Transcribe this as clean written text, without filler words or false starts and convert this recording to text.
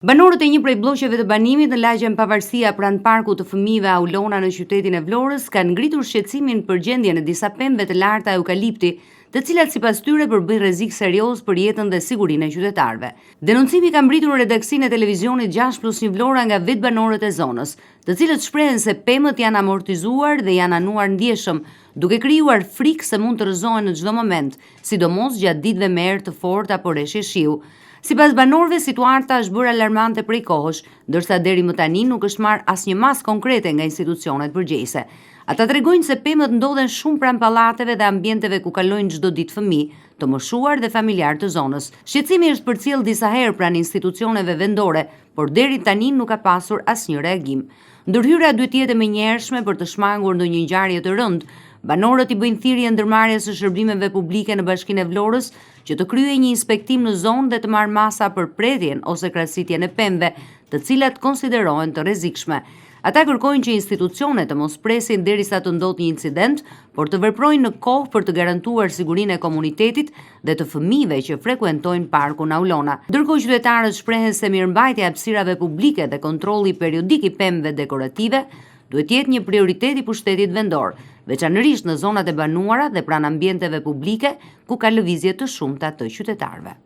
Banorët e një prej blloqeve të banimit në lagjen Pavarësia pranë parkut të fëmijëve Aulona në qytetin e Vlorës kanë ngritur shqetësimin për gjendjen e disa pemëve të larta eukalipti, të cilat sipas tyre përbëjnë rrezik serioz për jetën dhe sigurinë e qytetarëve. Denoncimi ka mbritur në redaksinë e televizionit 6+1 Vlora nga vetbanorët e zonës, të cilët shprehen se pemët janë amortizuar dhe janë anuar ndjeshëm, duke krijuar frikë se mund të rrëzohen në çdo moment, sidomos gjatë ditëve me erë të fortë apo rreshje shiu. Sipas banorëve, situata është bërë alarmante prej kohësh, ndërsa deri më tani nuk është marrë asnjë masë konkrete nga institucionet përgjegjëse. Ata tregojnë se pemët ndodhen shumë pranë pallateve dhe ambienteve ku kalojnë çdo ditë fëmijë, të moshuar dhe familjarë të zonës. Shqetësimi është përcjell disa herë pranë institucioneve vendore, por deri tani nuk ka pasur asnjë reagim. Ndërhyrja duhet të jetë e menjëhershme për të shmangur ndonjë ngjarje të rëndë. Banorët i bëjnë thirrje ndërmarrjes së shërbimeve publike në Bashkinë e Vlorës që të kryejë një inspektim në zonë dhe të marrë masa për pretjen ose krahasitjen e pemëve, të cilat konsiderohen të rrezikshme. Ata kërkojnë që institucionet të mos presin derisa të ndodhë një incident, por të veprojnë në kohë për të garantuar sigurinë e komunitetit dhe të fëmijëve që frekuentojnë parkun Aulona. Ndërkohë qytetarët shprehen se mirëmbajtja e hapësirave publike dhe kontrolli periodik i pemëve dekorative duhet të jetë një prioritet i pushtetit vendor, veçanërisht në zonat e banuara dhe pranë ambienteve publike ku ka lëvizje të shumta të qytetarëve.